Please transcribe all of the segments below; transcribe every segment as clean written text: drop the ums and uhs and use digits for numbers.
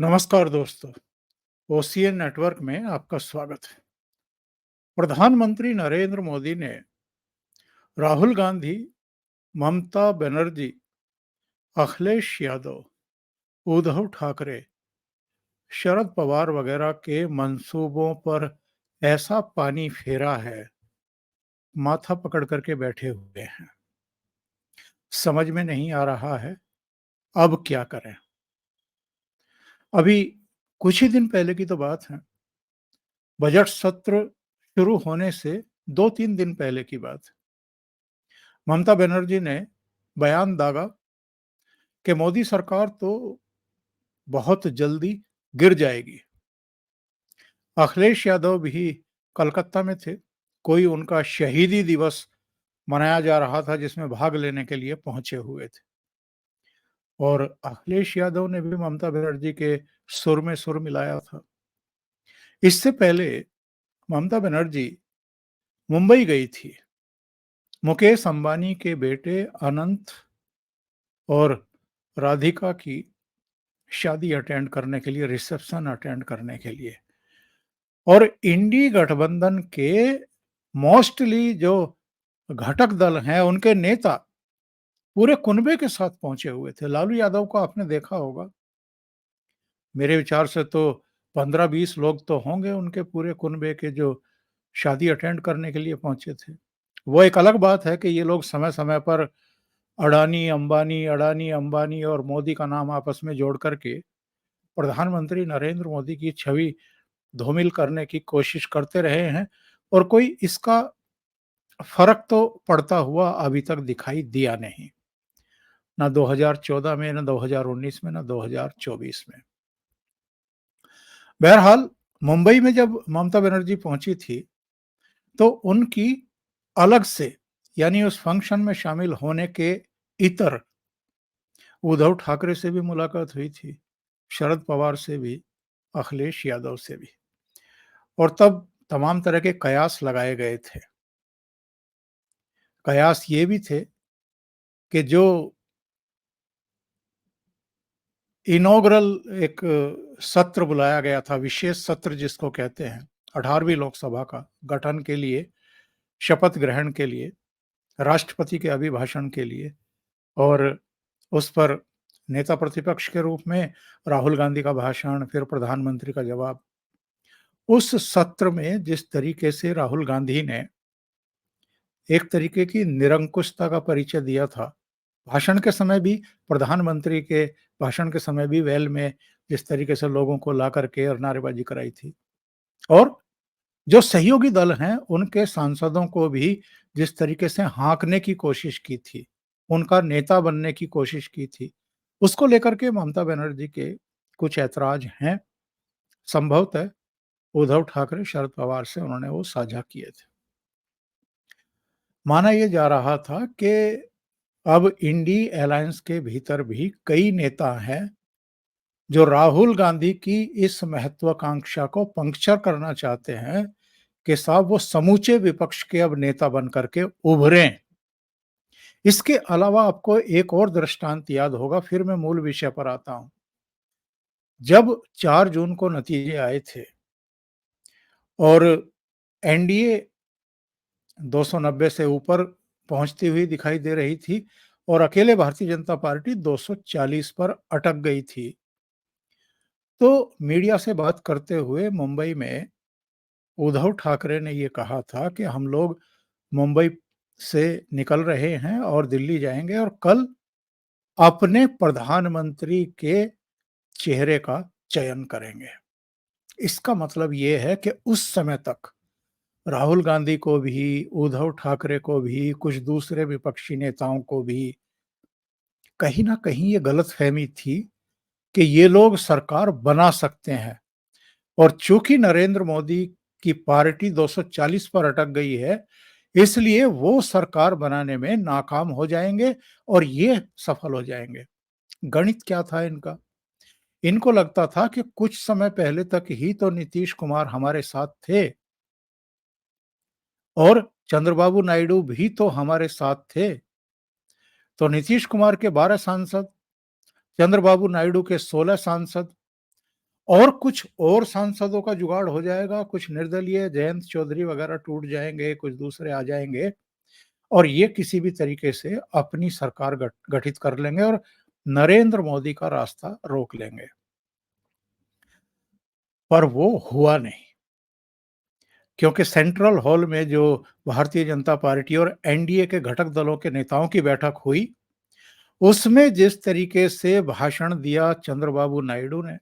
नमस्कार दोस्तों। OCN network में आपका स्वागत है। प्रधानमंत्री नरेंद्र मोदी ने राहुल गांधी, ममता बनर्जी, अखिलेश यादव, उद्धव ठाकरे, शरद पवार वगैरह के मंसूबों पर ऐसा पानी फेरा है, माथा पकड़ करके बैठे हुए हैं। समझ में नहीं आ रहा है अब क्या करें। अभी कुछ ही दिन पहले की तो बात है। बजट सत्र शुरू होने से 2-3 दिन पहले की बात है। ममता बनर्जी ने बयान दागा कि मोदी सरकार तो बहुत जल्दी गिर जाएगी। अखिलेश यादव भी कलकत्ता में थे। कोई उनका शहीदी दिवस मनाया जा रहा था जिसमें भाग लेने के लिए पहुंचे हुए थे। और अखिलेश यादव ने भी ममता बनर्जी के सुर में सुर मिलाया था। इससे पहले ममता बनर्जी मुंबई गई थी। मुकेश अंबानी के बेटे अनंत और राधिका की शादी अटेंड करने के लिए, रिसेप्शन अटेंड करने के लिए। और इंडी गठबंधन के मोस्टली जो घटक दल हैं, उनके नेता पूरे कुनबे के साथ पहुंचे हुए थे। लालू यादव को आपने देखा होगा। मेरे विचार से तो 15-20 लोग तो होंगे उनके पूरे कुनबे के जो शादी अटेंड करने के लिए पहुंचे थे। वो एक अलग बात है कि ये लोग समय-समय पर अडानी अंबानी और मोदी का नाम आपस में जोड़ करके प्रधानमंत्री नरेंद्र मोदी की छवि धूमिल करने की कोशिश करते रहे हैं। और कोई इसका फर्क तो पड़ता हुआ अभी तक दिखाई दिया नहीं। ना 2014 में, ना 2019 में, ना 2024 में। बहरहाल मुंबई में जब ममता बनर्जी पहुंची थी तो उनकी अलग से, यानी उस फंक्शन में शामिल होने के इतर, उद्धव ठाकरे से भी मुलाकात हुई थी, शरद पवार से भी, अखिलेश यादव से भी। और तब तमाम तरह के कयास लगाए गए थे। कयास ये भी थे कि जो इनॉग्रल एक सत्र बुलाया गया था, विशेष सत्र जिसको कहते हैं, 18वीं लोकसभा का गठन के लिए, शपथ ग्रहण के लिए, राष्ट्रपति के अभिभाषण के लिए, और उस पर नेता प्रतिपक्ष के रूप में राहुल गांधी का भाषण, फिर प्रधानमंत्री का जवाब। उस सत्र में जिस तरीके से राहुल गांधी ने एक तरीके की निरंकुशता का परिचय दिया था, भाषण के समय भी, प्रधानमंत्री के भाषण के समय भी वेल में जिस तरीके से लोगों को ला करके और नारेबाजी कराई थी, और जो सहयोगी दल हैं उनके सांसदों को भी जिस तरीके से हाँकने की कोशिश की थी, उनका नेता बनने की कोशिश की थी, उसको लेकर के ममता बनर्जी के कुछ ऐतराज हैं। संभवतः उद्धव ठाकरे, शरद पवार से उन्होंने वो साझा किए थे। माना यह जा रहा था कि अब इंडी अलायंस के भीतर भी कई नेता हैं जो राहुल गांधी की इस महत्वाकांक्षा को पंक्चर करना चाहते हैं कि साहब वो समूचे विपक्ष के अब नेता बन करके उभरें। इसके अलावा आपको एक और दृष्टांत याद होगा, फिर मैं मूल विषय पर आता हूं। जब 4 जून को नतीजे आए थे और एनडीए 290 से ऊपर पहुंचती हुई दिखाई दे रही थी और अकेले भारतीय जनता पार्टी 240 पर अटक गई थी, तो मीडिया से बात करते हुए मुंबई में उद्धव ठाकरे ने ये कहा था कि हम लोग मुंबई से निकल रहे हैं और दिल्ली जाएंगे और कल अपने प्रधानमंत्री के चेहरे का चयन करेंगे। इसका मतलब ये है कि उस समय तक राहुल गांधी को भी, उद्धव ठाकरे को भी, कुछ दूसरे विपक्षी नेताओं को भी कहीं ना कहीं ये गलतफहमी थी कि ये लोग सरकार बना सकते हैं। और चूंकि नरेंद्र मोदी की पार्टी 240 पर अटक गई है, इसलिए वो सरकार बनाने में नाकाम हो जाएंगे और ये सफल हो जाएंगे। गणित क्या था इनका? इनको लगता था कि कुछ समय पहले तक ही तो नीतीश कुमार हमारे साथ थे और चंद्रबाबू नायडू भी तो हमारे साथ थे। तो नीतीश कुमार के 12 सांसद, चंद्रबाबू नायडू के 16 सांसद, और कुछ और सांसदों का जुगाड़ हो जाएगा, कुछ निर्दलीय जयंत चौधरी वगैरह टूट जाएँगे, कुछ दूसरे आ जाएँगे और ये किसी भी तरीके से अपनी सरकार गठित कर लेंगे और नरेंद्र मोदी का रास्ता रोक लेंगे। पर वो हुआ नहीं, क्योंकि सेंट्रल हॉल में जो भारतीय जनता पार्टी और एनडीए के घटक दलों के नेताओं की बैठक हुई, उसमें जिस तरीके से भाषण दिया चंद्रबाबू नायडू ने,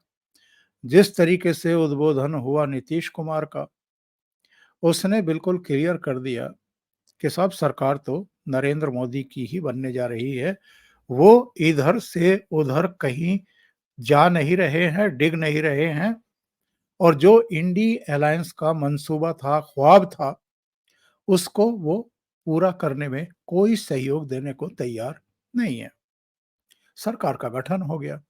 जिस तरीके से उद्बोधन हुआ नीतीश कुमार का, उसने बिल्कुल क्लियर कर दिया कि साहब सरकार तो नरेंद्र मोदी की ही बनने जा रही है। वो इधर से उधर कहीं जा नहीं रहे हैं, डिग नहीं रहे हैं और जो इंडी अलायंस का मंसूबा था, ख्वाब था, उसको वो पूरा करने में कोई सहयोग देने को तैयार नहीं है। सरकार का गठन हो गया।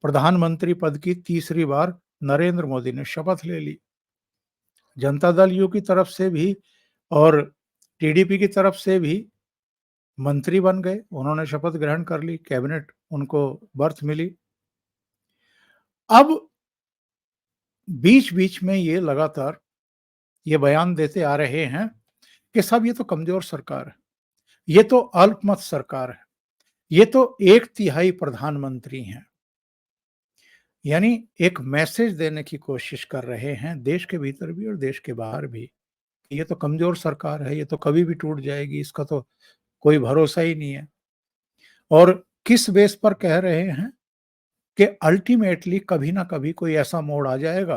प्रधानमंत्री पद की तीसरी बार नरेंद्र मोदी ने शपथ ले ली। जनता दल यू की तरफ से भी और टीडीपी की तरफ से भी मंत्री बन गए, उन्होंने शपथ ग्रहण कर ली, कैबिनेट उनको बर्थ मिली। अब बीच-बीच में ये लगातार ये बयान देते आ रहे हैं कि साहब ये तो कमज़ोर सरकार है, ये तो अल्पमत सरकार है, ये तो 1/3 प्रधानमंत्री हैं। यानी एक मैसेज देने की कोशिश कर रहे हैं देश के भीतर भी और देश के बाहर भी, कि ये तो कमज़ोर सरकार है, ये तो कभी भी टूट जाएगी, इसका तो कोई भरोसा ही नहीं है। और किस बेस पर कह रहे हैं कि अल्टीमेटली कभी ना कभी कोई ऐसा मोड़ आ जाएगा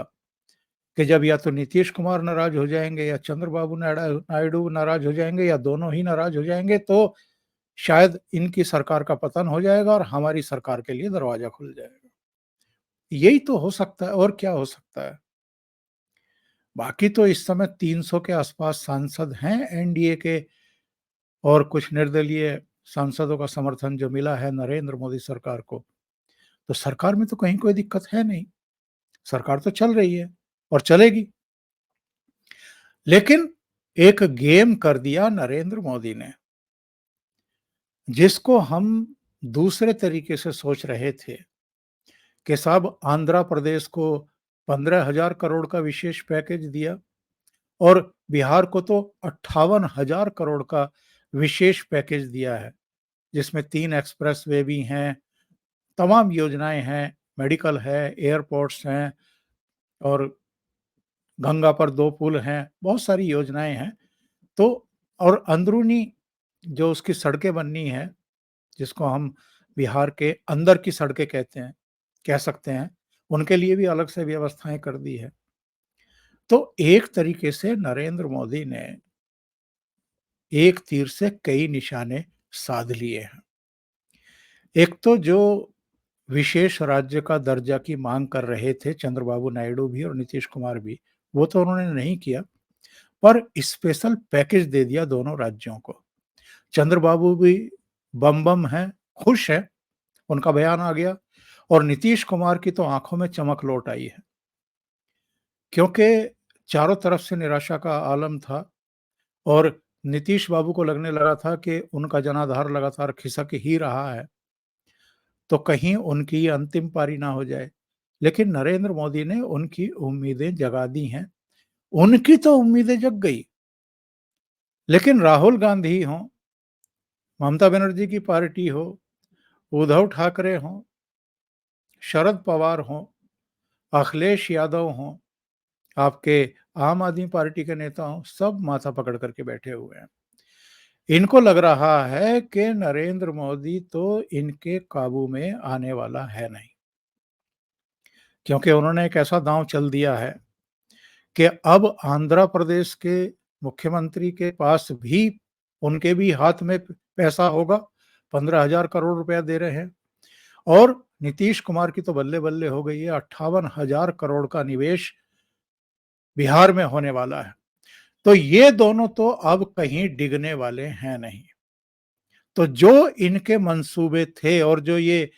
कि जब या तो नीतीश कुमार नाराज हो जाएँगे या चंद्रबाबू नायडू नाराज हो जाएँगे या दोनों ही नाराज हो जाएँगे, तो शायद इनकी सरकार का पतन हो जाएगा और हमारी सरकार के लिए दरवाज़ा खुल जाएगा। यही तो हो सकता है और क्या हो सकता है? बाकी तो इस समय 300 के आसपास सांसद हैं एनडीए के और कुछ निर्दलीय सांसदों का समर्थन जो मिला है नरेंद्र मोदी सरकार को, तो सरकार में तो कहीं कोई दिक्कत है नहीं, सरकार तो चल रही है और चलेगी। लेकिन एक गेम कर दिया नरेंद्र मोदी ने, जिसको हम दूसरे तरीके से सोच रहे थे कि साहब आंध्र प्रदेश को 15,000 करोड़ का विशेष पैकेज दिया और बिहार को तो 58,000 करोड़ का विशेष पैकेज दिया है, जिसमें 3 एक्सप्रेसवे भी हैं, तमाम योजनाएँ हैं, मेडिकल है, एयरपोर्ट्स हैं और गंगा पर 2 पुल हैं, बहुत सारी योजनाएँ हैं। तो और अंदरूनी जो उसकी सड़कें बननी है, जिसको हम बिहार के अंदर की सड़कें कहते हैं, कह सकते हैं, उनके लिए भी अलग से व्यवस्थाएँ कर दी है। तो एक तरीके से नरेंद्र मोदी ने एक तीर से कई निशाने साध लिए हैं। एक तो जो विशेष राज्य का दर्जा की माँग कर रहे थे चंद्रबाबू नायडू भी और नीतीश कुमार भी, वो तो उन्होंने नहीं किया, पर स्पेशल पैकेज दे दिया दोनों राज्यों को। चंद्रबाबू भी बम-बम हैं, खुश हैं, उनका बयान आ गया और नीतीश कुमार की तो आँखों में चमक लौट आई है। क्योंकि चारों तरफ से निराशा का आलम था और नीतीश बाबू को लगने लगा था कि उनका जनाधार लगातार खिसक ही रहा है, तो कहीं उनकी ये अंतिम पारी ना हो जाए। लेकिन नरेंद्र मोदी ने उनकी उम्मीदें जगा दी हैं। उनकी तो उम्मीदें जग गई, लेकिन राहुल गांधी हों, ममता बनर्जी की पार्टी हो, उद्धव ठाकरे हों, शरद पवार हों, अखिलेश यादव हों, आपके आम आदमी पार्टी के नेता हों, सब माथा पकड़ करके बैठे हुए हैं। इनको लग रहा है कि नरेंद्र मोदी तो इनके काबू में आने वाला है नहीं, क्योंकि उन्होंने एक ऐसा दांव चल दिया है कि अब आंध्र प्रदेश के मुख्यमंत्री के पास भी उनके भी हाथ में पैसा होगा, 15,000 करोड़ रुपया दे रहे हैं और नीतीश कुमार की तो बल्ले-बल्ले हो गई है, 58,000 करोड़ का निवेश बिहार में होने वाला है। तो ये दोनों तो अब कहीं डिगने वाले हैं नहीं। तो जो इनके मंसूबे थे और जो ये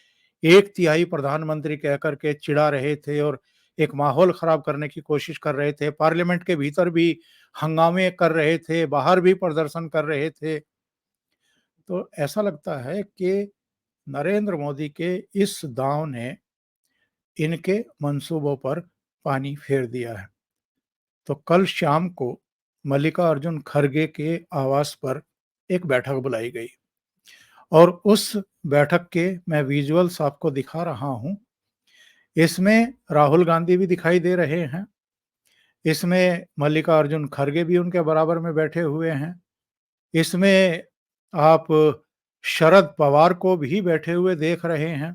1/3 प्रधानमंत्री कह कर के चिढ़ा रहे थे और एक माहौल खराब करने की कोशिश कर रहे थे, पार्लियामेंट के भीतर भी हंगामे कर रहे थे, बाहर भी प्रदर्शन कर रहे थे। तो ऐसा लगता है कि नरेंद्र मोदी के इस दांव ने इनके मंसूबों पर पानी फेर दिया है। तो कल शाम को मल्लिकार्जुन खड़गे के आवास पर एक बैठक बुलाई गई और उस बैठक के मैं विजुअल्स आपको दिखा रहा हूं। इसमें राहुल गांधी भी दिखाई दे रहे हैं, इसमें मल्लिकार्जुन खड़गे भी उनके बराबर में बैठे हुए हैं, इसमें आप शरद पवार को भी बैठे हुए देख रहे हैं।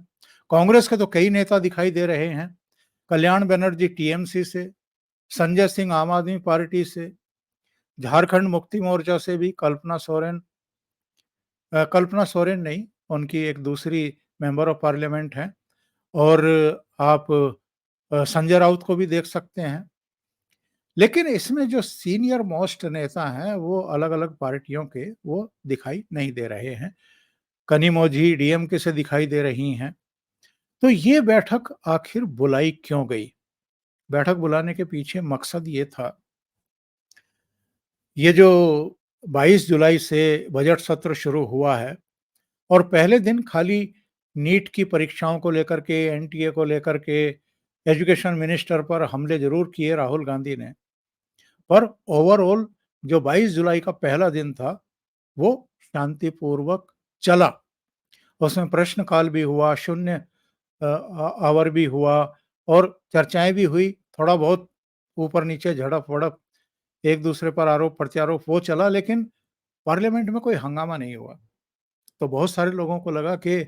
कांग्रेस के तो कई नेता दिखाई दे रहे हैं, कल्याण बनर्जी टीएमसी से, संजय सिंह आम आदमी पार्टी से, झारखंड मुक्ति मोर्चा से भी कल्पना सोरेन नहीं, उनकी एक दूसरी मेंबर ऑफ पार्लियामेंट हैं, और आप संजय राउत को भी देख सकते हैं। लेकिन इसमें जो सीनियर मोस्ट नेता हैं वो अलग-अलग पार्टियों के वो दिखाई नहीं दे रहे हैं। कनिमोझी डीएमके से दिखाई दे रही हैं। तो ये बैठक आखिर बुलाई क्यों गई? बैठक बुलाने के पीछे मकसद ये था, ये जो 22 जुलाई से बजट सत्र शुरू हुआ है और पहले दिन खाली नीट की परीक्षाओं को लेकर के, एनटीए को लेकर के, एजुकेशन मिनिस्टर पर हमले जरूर किए राहुल गांधी ने, पर ओवरऑल जो 22 जुलाई का पहला दिन था वो शांतिपूर्वक चला। उसमें प्रश्नकाल भी हुआ, शून्य आवर भी हुआ और चर्चाएं भी हुई, थोड़ा बहुत ऊपर नीचे झड़प वड़प, एक दूसरे पर आरोप प्रत्यारोप वो चला, लेकिन पार्लियामेंट में कोई हंगामा नहीं हुआ। तो बहुत सारे लोगों को लगा कि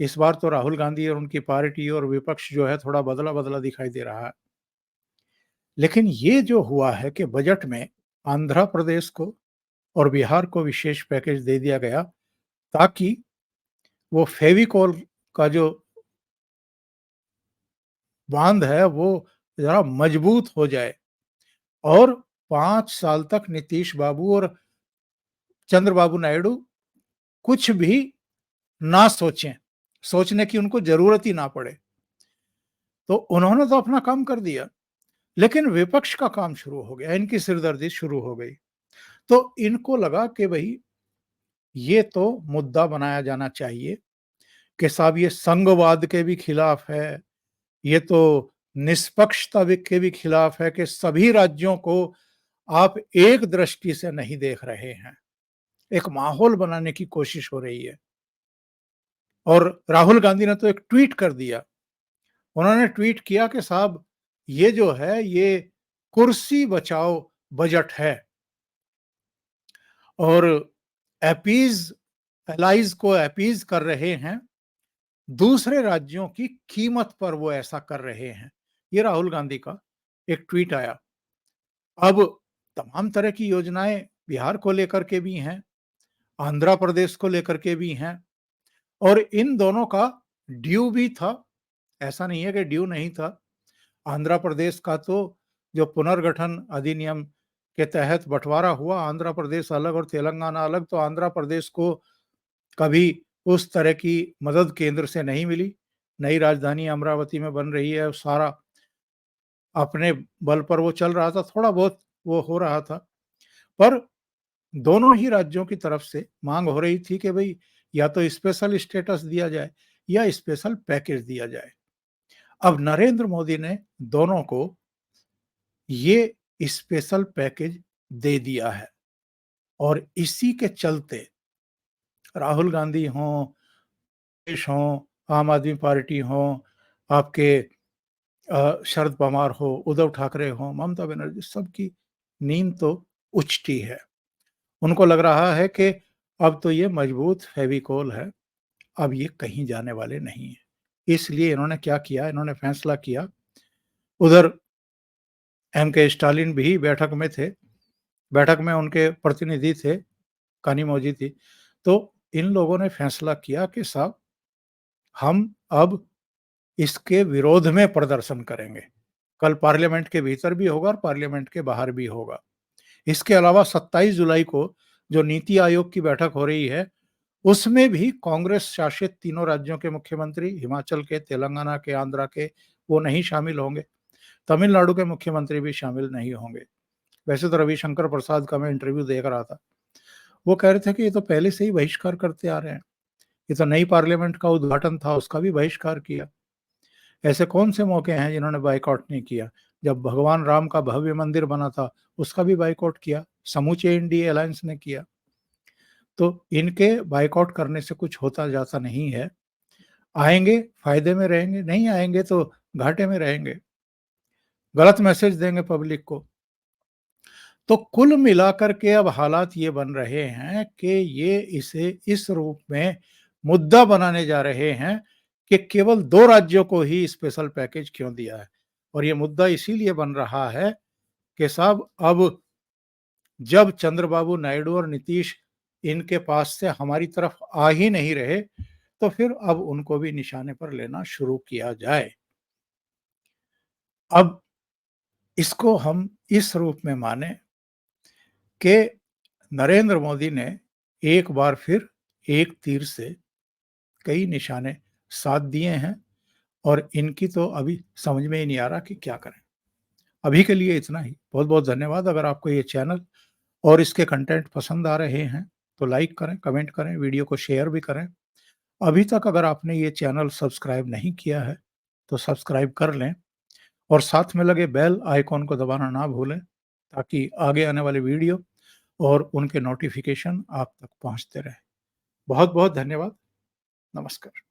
इस बार तो राहुल गांधी और उनकी पार्टी और विपक्ष जो है थोड़ा बदला बदला दिखाई दे रहा है। लेकिन ये जो हुआ है कि बजट में आंध्र प्रदेश को और बिहार को विशेष पैकेज दे दिया गया ताकि वो फेविकोल का जो बांध है वो जरा मजबूत हो जाए और 5 साल तक नीतीश बाबू और चंद्रबाबू नायडू कुछ भी ना सोचें, सोचने की उनको जरूरत ही ना पड़े। तो उन्होंने तो अपना काम कर दिया, लेकिन विपक्ष का काम शुरू हो गया, इनकी सिरदर्दी शुरू हो गई। तो इनको लगा कि भाई ये तो मुद्दा बनाया जाना चाहिए कि साहब ये संघवाद के भी खिलाफ है, ये तो निष्पक्षता के भी खिलाफ है कि सभी राज्यों को आप एक दृष्टि से नहीं देख रहे हैं। एक माहौल बनाने की कोशिश हो रही है। और राहुल गांधी ने तो एक ट्वीट कर दिया। उन्होंने ट्वीट किया कि साहब ये जो है ये कुर्सी बचाओ बजट है और अपीज एलाइज को अपीज कर रहे हैं, दूसरे राज्यों की कीमत पर वो ऐसा कर रहे हैं। ये राहुल गांधी का एक ट्वीट आया। अब तमाम तरह की योजनाएं बिहार को लेकर के भी हैं, आंध्र प्रदेश को लेकर के भी हैं और इन दोनों का ड्यू भी था। ऐसा नहीं है कि ड्यू नहीं था। आंध्र प्रदेश का तो जो पुनर्गठन अधिनियम के तहत बंटवारा हुआ, आंध्र प्रदेश अलग और तेलंगाना अलग, तो आंध्र प्रदेश को कभी उस तरह की मदद केंद्र से नहीं मिली। नई राजधानी अमरावती में बन रही है, सारा अपने बल पर वो चल रहा था, थोड़ा बहुत वो हो रहा था, पर दोनों ही राज्यों की तरफ से मांग हो रही थी कि भाई या तो स्पेशल स्टेटस दिया जाए या स्पेशल पैकेज दिया जाए। अब नरेंद्र मोदी ने दोनों को ये स्पेशल पैकेज दे दिया है और इसी के चलते राहुल गांधी हों, देश हों, आम आदमी पार्टी हों, आपके शरद पवार हो, उद्धव ठाकरे हो, ममता बनर्जी, सबकी नींद तो उचटी है। उनको लग रहा है कि अब तो ये मजबूत फेविकोल है, अब ये कहीं जाने वाले नहीं है। इसलिए इन्होंने क्या किया, इन्होंने फैसला किया, उधर एम के स्टालिन भी बैठक में थे, बैठक में उनके प्रतिनिधि थे, कानिमोझी थी। तो इन लोगों ने फैसला किया कि साहब हम अब इसके विरोध में प्रदर्शन करेंगे। कल पार्लियामेंट के भीतर भी होगा और पार्लियामेंट के बाहर भी होगा। इसके अलावा 27 जुलाई को जो नीति आयोग की बैठक हो रही है, उसमें भी कांग्रेस शासित तीनों राज्यों के मुख्यमंत्री, हिमाचल के, तेलंगाना के, आंध्र के, वो नहीं शामिल होंगे। तमिलनाडु के मुख्यमंत्री भी शामिल नहीं होंगे। वैसे तो रविशंकर प्रसाद का मैं इंटरव्यू देख रहा था, वो कह रहे थे कि ये तो पहले से ही बहिष्कार करते आ रहे हैं, ये तो नई पार्लियामेंट का उद्घाटन था उसका भी बहिष्कार किया। ऐसे कौन से मौके हैं जिन्होंने बायकॉट नहीं किया? जब भगवान राम का भव्य मंदिर बना था, उसका भी बायकॉट किया, समूचे इंडी अलायंस ने किया। तो इनके बायकॉट करने से कुछ होता जाता नहीं है। आएँगे, फ़ायदे में रहेंगे, नहीं आएँगे तो घाटे में रहेंगे। गलत मैसेज देंगे पब्लिक को। तो कुल मिलाकर के अब हालात ये बन रहे हैं कि ये इसे इस रूप में मुद्दा बनाने जा रहे हैं कि केवल 2 राज्यों को ही स्पेशल पैकेज क्यों दिया है। और ये मुद्दा इसीलिए बन रहा है कि साहब अब जब चंद्रबाबू नायडू और नीतीश इनके पास से हमारी तरफ आ ही नहीं रहे, तो फिर अब उनको भी निशाने पर लेना शुरू किया जाए। अब इसको हम इस रूप में मानें कि नरेंद्र मोदी ने एक बार फिर एक तीर से कई निशाने साध दिए हैं और इनकी तो अभी समझ में ही नहीं आ रहा कि क्या करें। अभी के लिए इतना ही। बहुत-बहुत धन्यवाद। अगर आपको ये चैनल और इसके कंटेंट पसंद आ रहे हैं, तो लाइक करें, कमेंट करें, वीडियो को शेयर भी करें। अभी तक अगर आपने ये चैनल सब्सक्राइब नहीं किया है, तो सब्सक्राइब कर लें और साथ में लगे बेल आइकॉन को दबाना ना भूलें, ताकि आगे आने वाले वीडियो और उनके नोटिफ़िकेशन आप तक पहुँचते रहें। बहुत-बहुत धन्यवाद। नमस्कार।